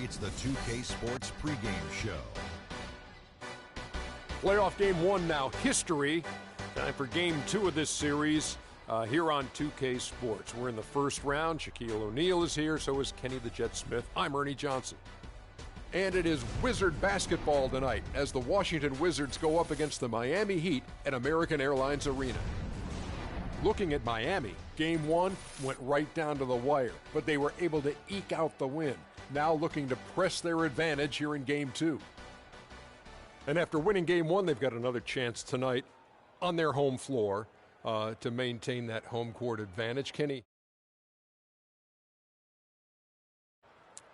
It's the 2K Sports pregame show. Playoff game one now, history. Time for game two of this series here on 2K Sports. We're in the first round. Shaquille O'Neal is here, so is Kenny the Jet Smith. I'm Ernie Johnson. And it is Wizard basketball tonight as the Washington Wizards go up against the Miami Heat at American Airlines Arena. Looking at Miami, game one went right down to the wire, but they were able to eke out the win. Now looking to press their advantage here in game two. And after winning game one, they've got another chance tonight on their home floor to maintain that home court advantage. Kenny?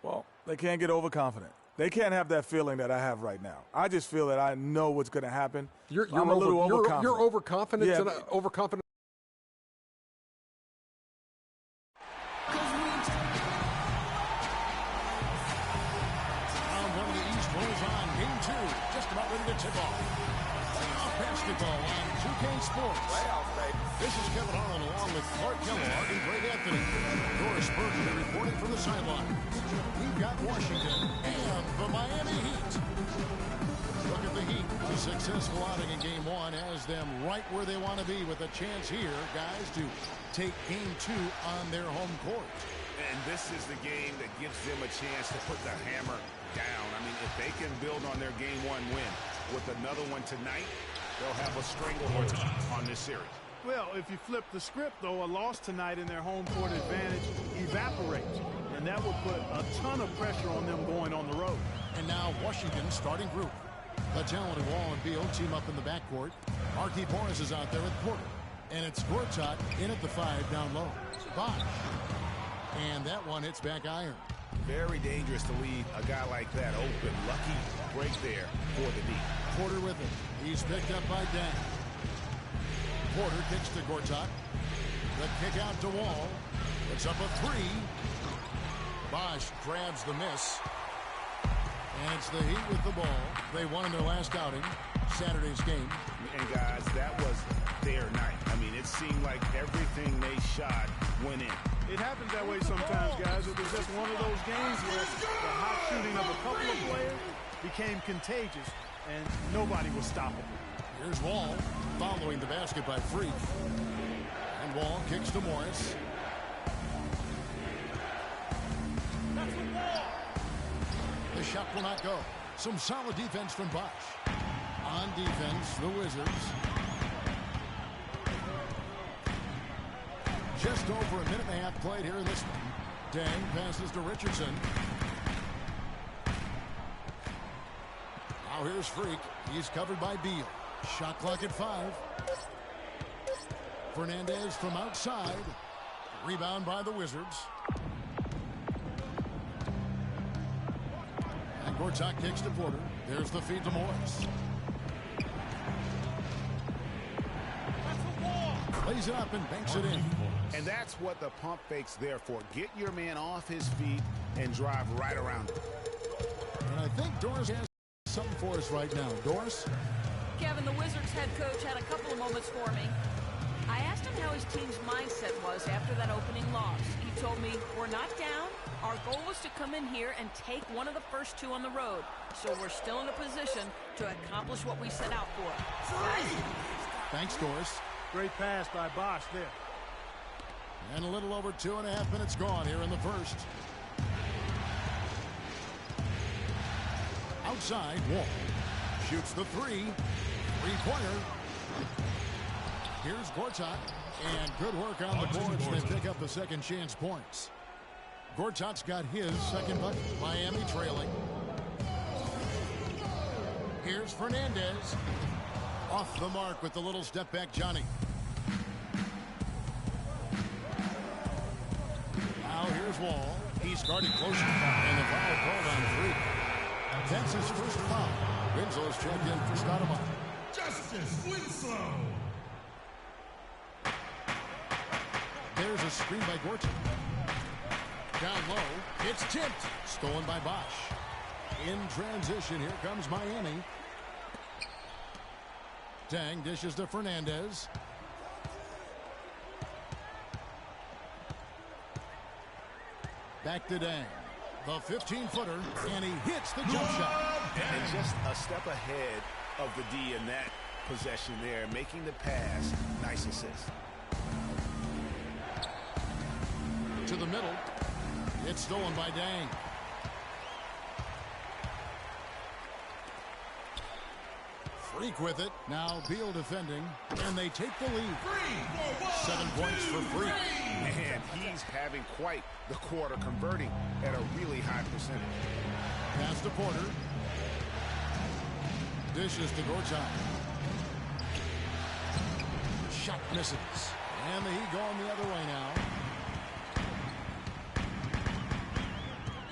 Well, they can't get overconfident. They can't have that feeling that I have right now. I just feel that I know what's going to happen. I'm a little overconfident. You're overconfident? Yeah. Overconfident? Basketball on 2K Sports. This is Kevin Harlan along with Clark Kellogg and Greg Anthony. Doris Burton reporting from the sideline. We've got Washington and the Miami Heat. Look at the Heat. A successful outing in game one has them right where they want to be with a chance here, guys, to take game two on their home court. And this is the game that gives them a chance to put the hammer down. I mean, if they can build on their game one win with another one tonight, they'll have a stranglehold on this series. Well, if you flip the script, though, a loss tonight in their home court advantage evaporates. And that will put a ton of pressure on them going on the road. And now Washington's starting group. The talented Wall and Beal team up in the backcourt. Markieff Morris is out there with Porter. And it's Gortat in at the 5 down low. Bosh. And that one hits back iron. Very dangerous to leave a guy like that open. Lucky break there for the D. Porter with it. He's picked up by Dang. Porter kicks to Gortat. The kick out to Wall. Puts up a 3. Bosh grabs the miss. And it's the Heat with the ball. They won in their last outing, Saturday's game. And guys, that was their night. I mean, it seemed like everything they shot went in. It happens that way sometimes, guys. It was just one of those games where the hot shooting of a couple of players became contagious, and nobody was stoppable. Here's Wall following the basket by Freak. And Wall kicks to Morris. The shot will not go. Some solid defense from Bosh. On defense, the Wizards. Just over a minute and a half played here in this one. Dang passes to Richardson. Now here's Freak. He's covered by Beal. Shot clock at 5. Fernandez from outside. Rebound by the Wizards. And Gortat kicks to Porter. There's the feed to Morris. Lays it up and banks it in. And that's what the pump fake's there for. Get your man off his feet and drive right around him. And I think Doris has something for us right now. Doris? Kevin, the Wizards head coach had a couple of moments for me. I asked him how his team's mindset was after that opening loss. He told me, we're not down. Our goal was to come in here and take one of the first 2 on the road. So we're still in a position to accomplish what we set out for. Thanks, Doris. Great pass by Bosh there. And a little over 2.5 minutes gone here in the first. Outside, Wall. Shoots the 3. Three-pointer. Here's Gortat. And good work on the boards. They pick up the second chance points. Gortat's got his second bucket. Miami trailing. Here's Fernandez. Off the mark with the little step back, Johnny. Now here's Wall. He's guarded closer. And the foul called on Freak. That's his first foul. Winslow's checked in for Stoudemire. Justice Winslow. There's a screen by Gortat. Down low. It's tipped. Stolen by Bosh. In transition, here comes Miami. Dang dishes to Fernandez. Back to Dang. The 15-footer, and he hits the jump shot. And just a step ahead of the D in that possession there, making the pass. Nice assist. To the middle. It's stolen by Dang. Freak with it. Now Beal defending, and they take the lead. 7 points for Freak. And he's having quite the quarter, converting at a really high percentage. Pass to Porter. Dishes to Gortat. Shot misses. And the Heat going the other way now.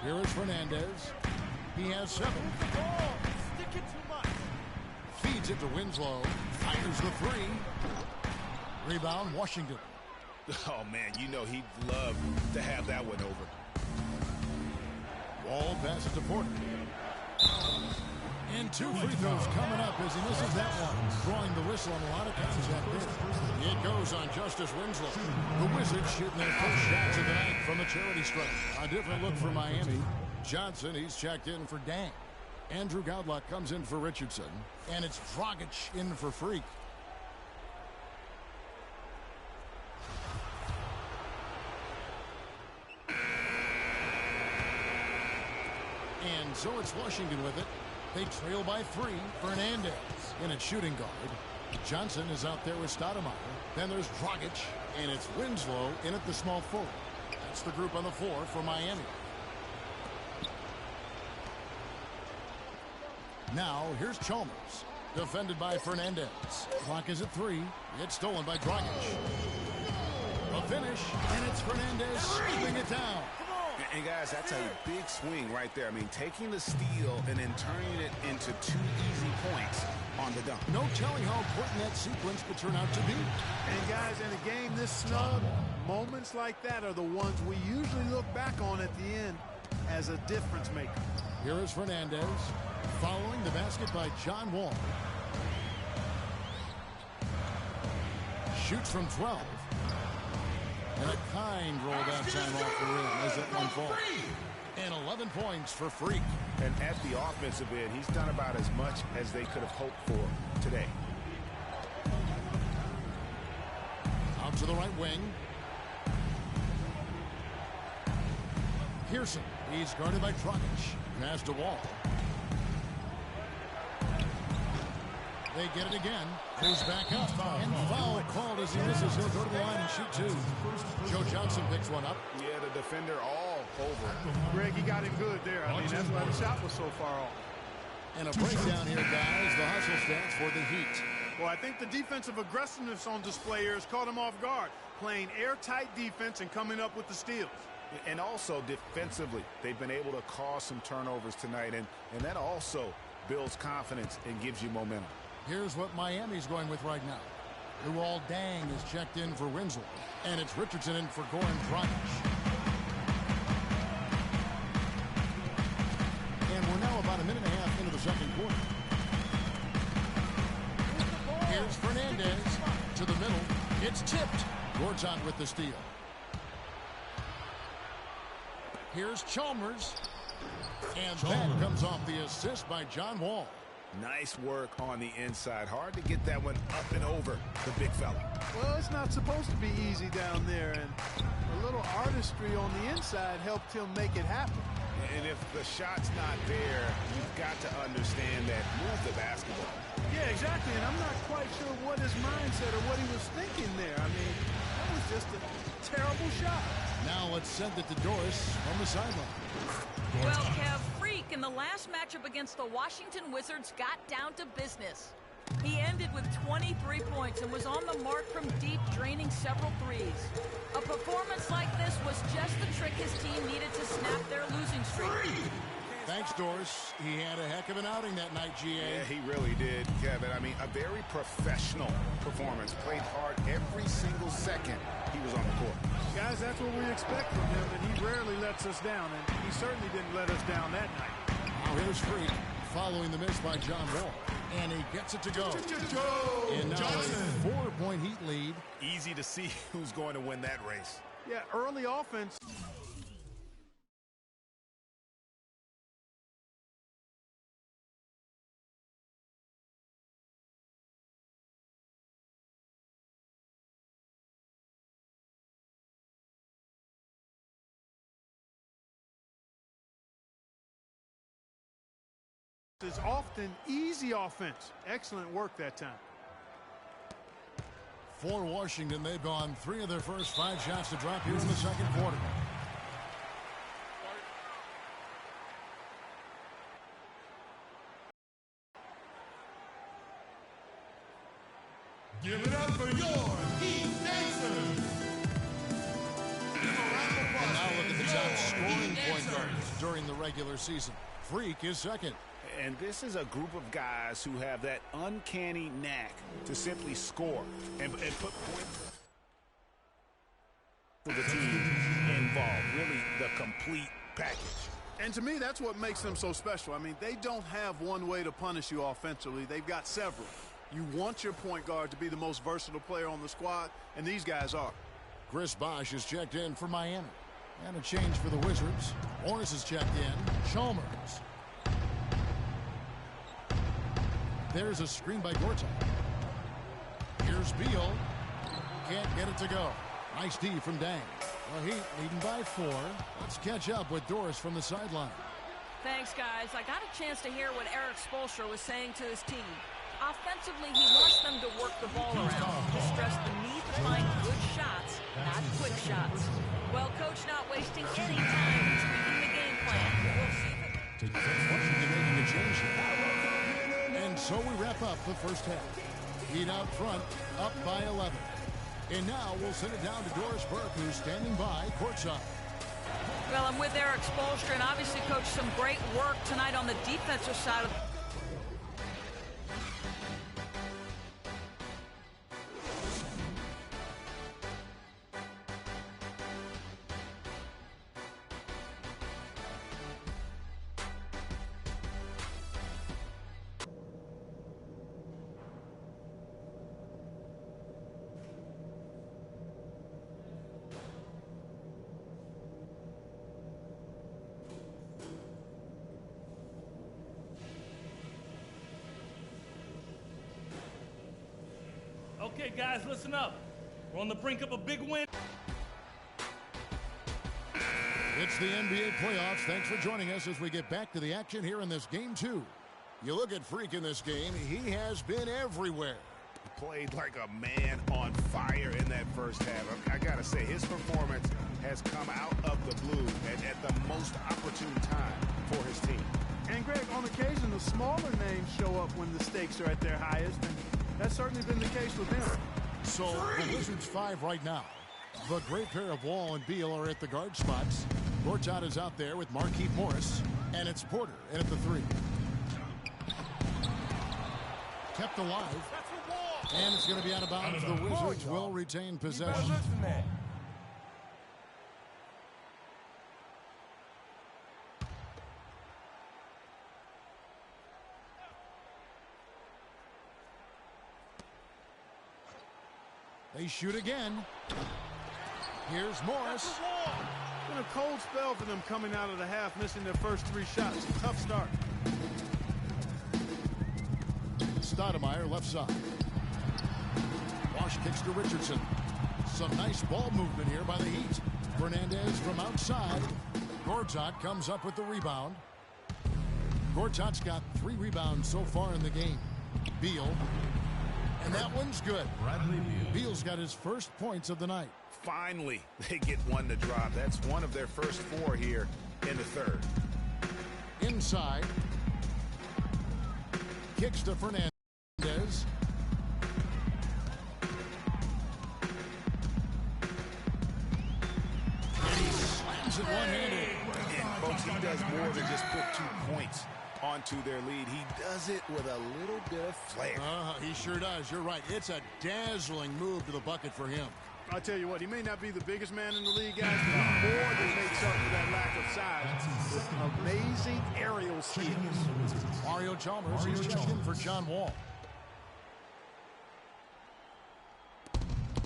Here is Fernandez. He has 7. Stick it too much. Feeds it to Winslow. Fires the 3. Rebound, Washington. Oh, man, you know he'd love to have that one over. Wall passes to Porter. And 2 free throws coming up as he misses that one. Drawing the whistle on a lot of times that there. It goes on Justice Winslow. The Wizards shooting their first shots of the night from the charity stripe. A different look for Miami. Johnson, he's checked in for Dang. Andrew Godlock comes in for Richardson. And it's Dragic in for Freak. And so it's Washington with it. They trail by 3. Fernandez in at shooting guard. Johnson is out there with Stoudemire. Then there's Dragic, and it's Winslow in at the small forward. That's the group on the floor for Miami. Now here's Chalmers, defended by Fernandez. Clock is at 3. It's stolen by Dragic. A finish, and it's Fernandez sweeping it down. And guys, that's a big swing right there. I mean, taking the steal and then turning it into 2 easy points on the dunk. No telling how important that sequence could turn out to be. And guys, in a game this snug, moments like that are the ones we usually look back on at the end as a difference maker. Here is Fernandez following the basket by John Wall. Shoots from 12. And a kind roll that time off the rim as that one falls. And 11 points for Freak. And at the offensive end, he's done about as much as they could have hoped for today. Out to the right wing. Pearson. He's guarded by Dragic. Pass to Wall. They get it again. Goes back up. And foul called as he misses. He'll go to the line and shoot 2. Joe Johnson picks one up. Yeah, the defender all over. Greg, he got him good there. I mean, that's why the shot was so far off. And a breakdown here, guys. The hustle stats for the Heat. Well, I think the defensive aggressiveness on display here has caught him off guard. Playing airtight defense and coming up with the steals. And also defensively, they've been able to cause some turnovers tonight. And that also builds confidence and gives you momentum. Here's what Miami's going with right now. Luol Deng is checked in for Winslow. And it's Richardson in for Goran Dragic. And we're now about a minute and a half into the second quarter. Here's Fernandez to the middle. It's tipped. Gortat with the steal. Here's Chalmers. And that comes off the assist by John Wall. Nice work on the inside. Hard to get that one up and over the big fella. Well, it's not supposed to be easy down there, and a little artistry on the inside helped him make it happen. And if the shot's not there, you've got to understand that move the basketball. Yeah, exactly, and I'm not quite sure what his mindset or what he was thinking there. I mean, that was just a terrible shot. Now let's send it to Doris on the sideline. Well, Kev, Freak in the last matchup against the Washington Wizards got down to business. He ended with 23 points and was on the mark from deep, draining several threes. A performance like this was just the trick his team needed to snap their losing streak. Thanks, Doris. He had a heck of an outing that night, GA. Yeah, he really did, Kevin. I mean, a very professional performance. Played hard every single second he was on the court. Guys, that's what we expect from him, and he rarely lets us down, and he certainly didn't let us down that night. Now here's Freak following the miss by John Wall. And he gets it to go. And now a 4-point Heat lead. Easy to see who's going to win that race. Yeah, early offense. It's often easy offense. Excellent work that time. For Washington, they've gone 3 of their first 5 shots to drop here in the second quarter. Give it up for your Heath Davidson. And now look at the top scoring point guards during the regular season. Freak is second. And this is a group of guys who have that uncanny knack to simply score and put points for the team involved. Really the complete package. And to me, that's what makes them so special. I mean, they don't have one way to punish you offensively. They've got several. You want your point guard to be the most versatile player on the squad, and these guys are. Chris Bosh is checked in for Miami. And a change for the Wizards. Morris is checked in. Chalmers. There's a screen by Gortat. Here's Beal. Can't get it to go. Nice D from Dang. The Heat leading by 4. Let's catch up with Doris from the sideline. Thanks, guys. I got a chance to hear what Erik Spoelstra was saying to his team. Offensively, he wants them to work the ball around. He stressed the need to find good shots, not quick shots. Well, Coach not wasting any time. He's tweaking the game plan. We'll see if it... Washington making a change here. And so we wrap up the first half. Heat out front, up by 11. And now we'll send it down to Doris Burke, who's standing by courtside. Well, I'm with Erik Spoelstra, and obviously, Coach, some great work tonight on the defensive side of... Okay, guys, listen up. We're on the brink of a big win. It's the NBA playoffs. Thanks for joining us as we get back to the action here in this game 2. You look at Freak in this game, he has been everywhere. He played like a man on fire in that first half. I gotta say, his performance has come out of the blue at the most opportune time for his team. And Greg, on occasion, the smaller names show up when the stakes are at their highest, and that's certainly been the case with him. So the Wizards 5 right now. The great pair of Wall and Beal are at the guard spots. Gortat is out there with Markieff Morris, and it's Porter in at the 3. Kept alive, and it's going to be out of bounds. The Wizards will retain possession. They shoot again. Here's Morris. Been a cold spell for them coming out of the half, missing their first 3 shots. Tough start. Stoudemire left side. Wash kicks to Richardson. Some nice ball movement here by the Heat. Fernandez from outside. Gortat comes up with the rebound. Gortat's got 3 rebounds so far in the game. Beal. And that one's good. Beal's got his first points of the night. Finally, they get one to drop. That's one of their first 4 here in the third. Inside. Kicks to Fernandez. And he slams it one-handed. And folks, he does more than just put 2 points onto their lead. He does it with a little bit of flair. He sure does. You're right. It's a dazzling move to the bucket for him. I'll tell you what, he may not be the biggest man in the league, guys, but he more than makes up for that lack of size with amazing aerial skills. Mario Chalmers, he's checked in for John Wall.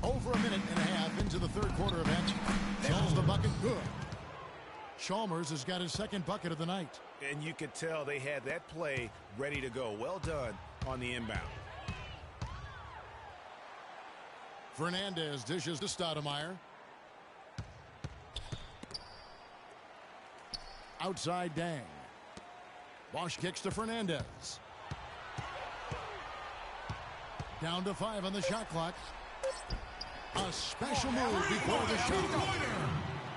Over a minute and a half into the third quarter of action. Fills the bucket good. Chalmers has got his second bucket of the night. And you could tell they had that play ready to go. Well done on the inbound. Fernandez dishes to Stoudemire. Outside Dang. Bosch kicks to Fernandez. Down to 5 on the shot clock. A special move before the shot.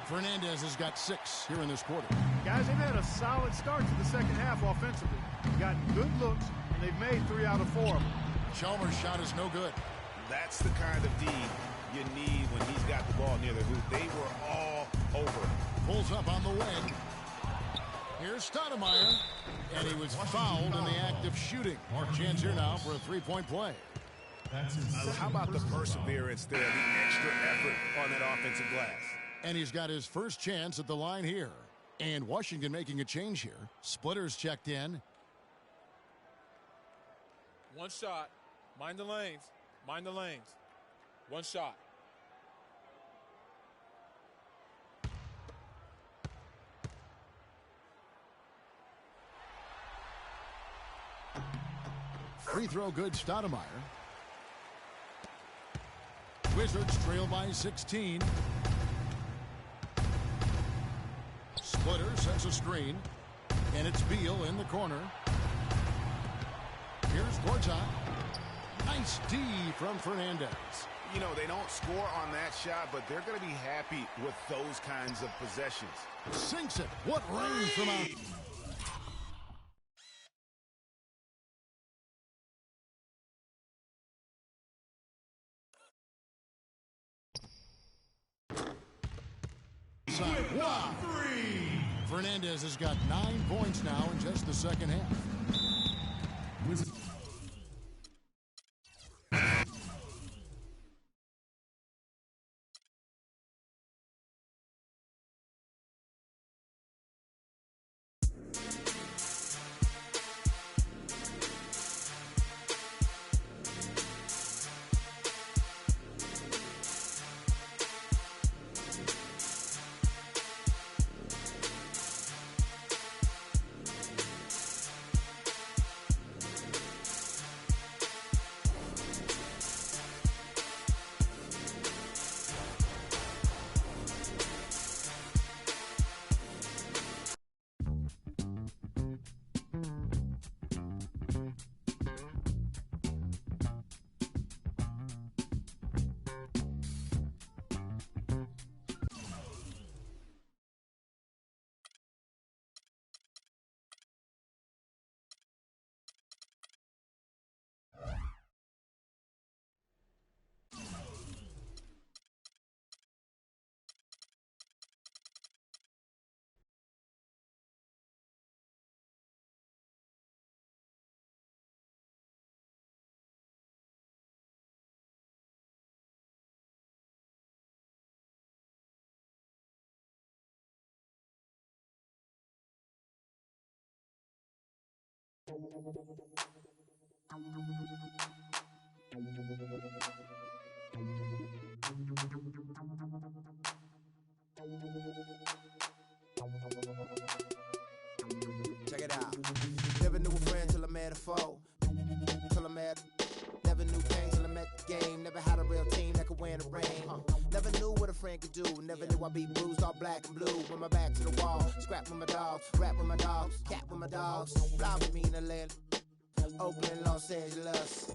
Fernandez has got 6 here in this quarter. Guys, they've had a solid start to the second half offensively. Got good looks, and they've made 3 out of 4 of them. Chalmers' shot is no good. That's the kind of D you need when he's got the ball near the hoop. They were all over. Pulls up on the wing. Here's Stoudemire, and he was fouled in the act of shooting. Chance here now for a 3-point play. How about the perseverance there, the extra effort on that offensive glass? And he's got his first chance at the line here. And Washington making a change here. Splitters checked in. One shot. Mind the lanes. Mind the lanes. One shot. Free throw good, Stoudemire. Wizards trail by 16. Splitter sets a screen. And it's Beal in the corner. Here's Gortat. Nice D from Fernandez. You know, they don't score on that shot, but they're going to be happy with those kinds of possessions. Sinks it. What range from out. Wow. Fernandez has got 9 points now in just the second half. Check it out. Never knew a friend till I met a foe. Till I met. Never knew pain till I met the game. Never had a real team that could win the rain. Never knew what a friend could do. Never knew I'd be bruised all black and blue. With my back to the wall. Scrap with my dogs. Rap with my dogs. Cat with my dogs. Fly with me in Atlanta. Oakland, Los Angeles.